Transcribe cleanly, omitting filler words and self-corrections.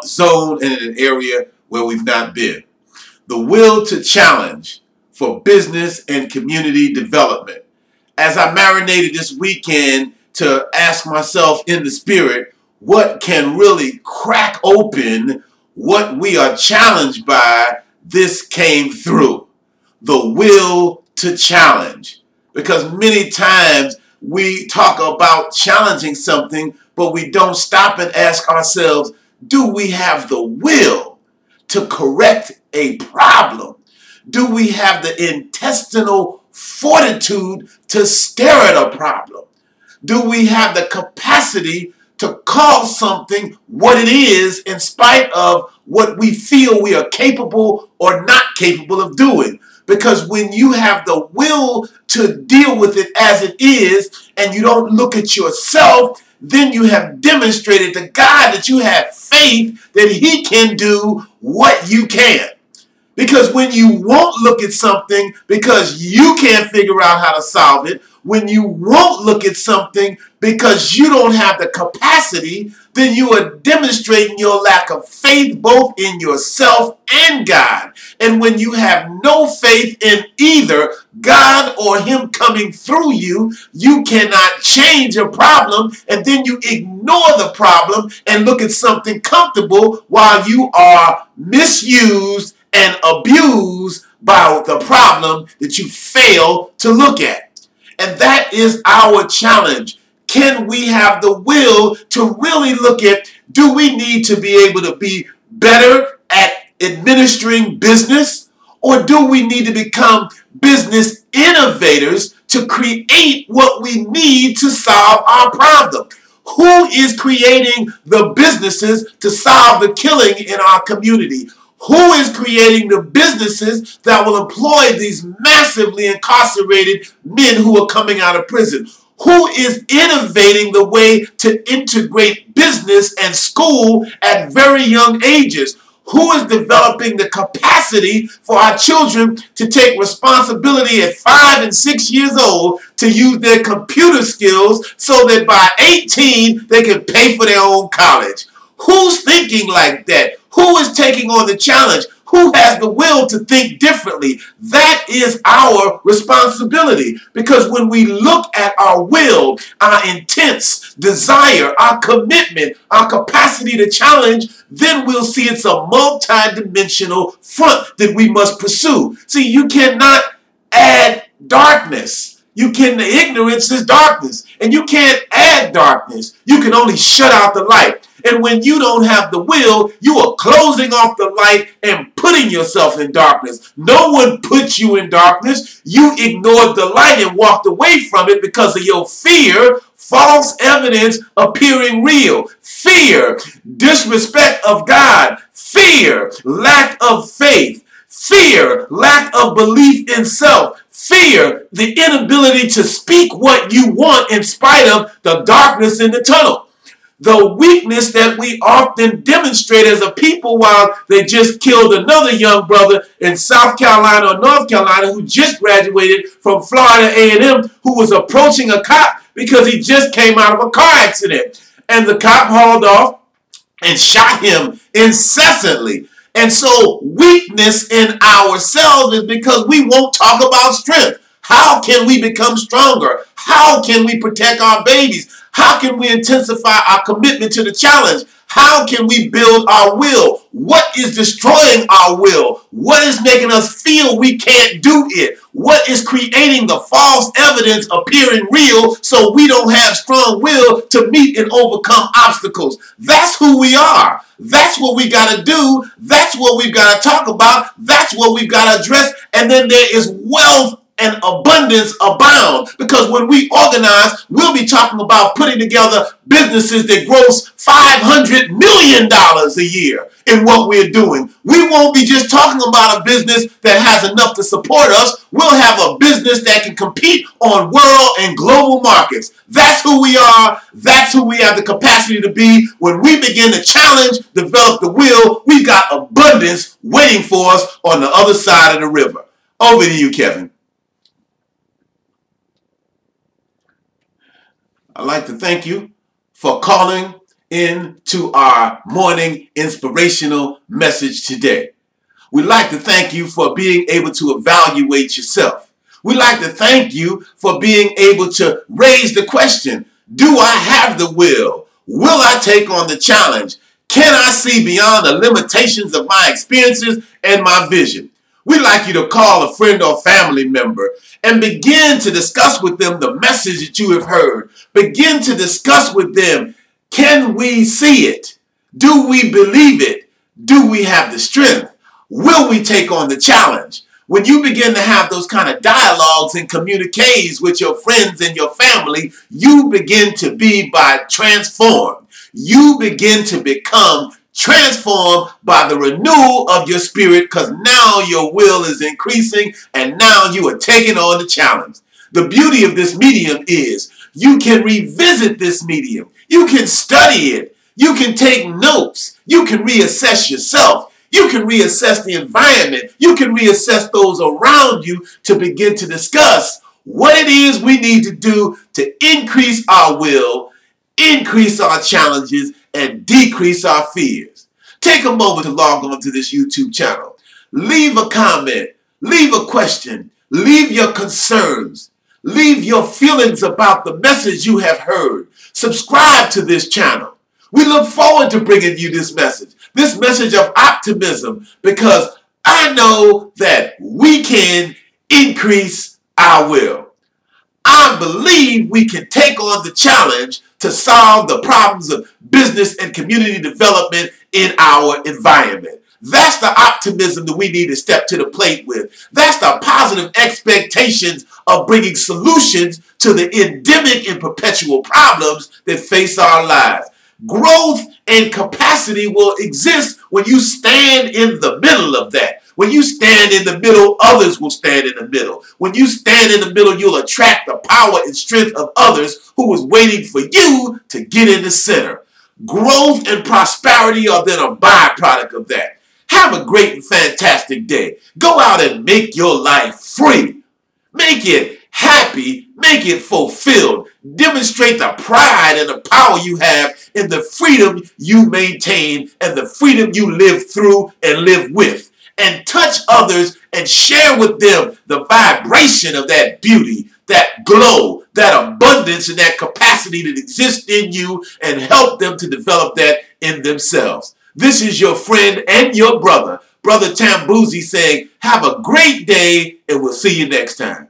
zone and in an area where we've not been. The will to challenge for business and community development. As I marinated this weekend to ask myself in the spirit, what can really crack open what we are challenged by, this came through. The will to challenge. Because many times we talk about challenging something, but we don't stop and ask ourselves, do we have the will to correct a problem? Do we have the intestinal fortitude to stare at a problem? Do we have the capacity to call something what it is in spite of what we feel we are capable or not capable of doing? Because when you have the will to deal with it as it is and you don't look at yourself, then you have demonstrated to God that you have faith that He can do what you can. Because when you won't look at something because you can't figure out how to solve it, when you won't look at something because you don't have the capacity, then you are demonstrating your lack of faith both in yourself and God. And when you have no faith in either God or Him coming through you, you cannot change a problem, and then you ignore the problem and look at something comfortable while you are misused and abused by the problem that you fail to look at. And that is our challenge. Can we have the will to really look at, do we need to be able to be better at administering business? Or do we need to become business innovators to create what we need to solve our problem? Who is creating the businesses to solve the killing in our community? Who is creating the businesses that will employ these massively incarcerated men who are coming out of prison? Who is innovating the way to integrate business and school at very young ages? Who is developing the capacity for our children to take responsibility at 5 and 6 years old to use their computer skills so that by 18 they can pay for their own college? Who's thinking like that? Who is taking on the challenge? Who has the will to think differently? That is our responsibility. Because when we look at our will, our intense desire, our commitment, our capacity to challenge, then we'll see it's a multi-dimensional front that we must pursue. See, you cannot add darkness. Ignorance is darkness. And you can't add darkness. You can only shut out the light. And when you don't have the will, you are closing off the light and putting yourself in darkness. No one put you in darkness. You ignored the light and walked away from it because of your fear, false evidence appearing real. Fear, disrespect of God. Fear, lack of faith. Fear, lack of belief in self. Fear, the inability to speak what you want in spite of the darkness in the tunnel. The weakness that we often demonstrate as a people while they just killed another young brother in South Carolina or North Carolina who just graduated from Florida A&M who was approaching a cop because he just came out of a car accident. And the cop hauled off and shot him incessantly. And so weakness in ourselves is because we won't talk about strength. How can we become stronger? How can we protect our babies? How can we intensify our commitment to the challenge? How can we build our will? What is destroying our will? What is making us feel we can't do it? What is creating the false evidence appearing real so we don't have strong will to meet and overcome obstacles? That's who we are. That's what we got to do. That's what we've got to talk about. That's what we've got to address. And then there is wealth and abundance abound. Because when we organize, we'll be talking about putting together businesses that gross $500 million a year in what we're doing. We won't be just talking about a business that has enough to support us. We'll have a business that can compete on world and global markets. That's who we are. That's who we have the capacity to be. When we begin to challenge, develop the will, we've got abundance waiting for us on the other side of the river. Over to you, Kevin. I'd like to thank you for calling into our morning inspirational message today. We'd like to thank you for being able to evaluate yourself. We'd like to thank you for being able to raise the question, do I have the will? Will I take on the challenge? Can I see beyond the limitations of my experiences and my vision? We'd like you to call a friend or family member and begin to discuss with them the message that you have heard. Begin to discuss with them, can we see it? Do we believe it? Do we have the strength? Will we take on the challenge? When you begin to have those kind of dialogues and communiques with your friends and your family, you begin to be transformed. You begin to become transformed by the renewal of your spirit, because now your will is increasing and now you are taking on the challenge. The beauty of this medium is you can revisit this medium. You can study it. You can take notes. You can reassess yourself. You can reassess the environment. You can reassess those around you to begin to discuss what it is we need to do to increase our will, increase our challenges, and decrease our fears. Take a moment to log on to this YouTube channel. Leave a comment. Leave a question. Leave your concerns. Leave your feelings about the message you have heard. Subscribe to this channel. We look forward to bringing you this message of optimism, because I know that we can increase our will. I believe we can take on the challenge to solve the problems of business and community development in our environment. That's the optimism that we need to step to the plate with. That's the positive expectations of bringing solutions to the endemic and perpetual problems that face our lives. Growth and capacity will exist when you stand in the middle of that. When you stand in the middle, others will stand in the middle. When you stand in the middle, you'll attract the power and strength of others who was waiting for you to get in the center. Growth and prosperity are then a byproduct of that. Have a great and fantastic day. Go out and make your life free. Make it happy. Make it fulfilled. Demonstrate the pride and the power you have in the freedom you maintain and the freedom you live through and live with. And touch others and share with them the vibration of that beauty, that glow, that abundance, and that capacity that exists in you, and help them to develop that in themselves. This is your friend and your brother, Brother Tambuzi, saying, have a great day, and we'll see you next time.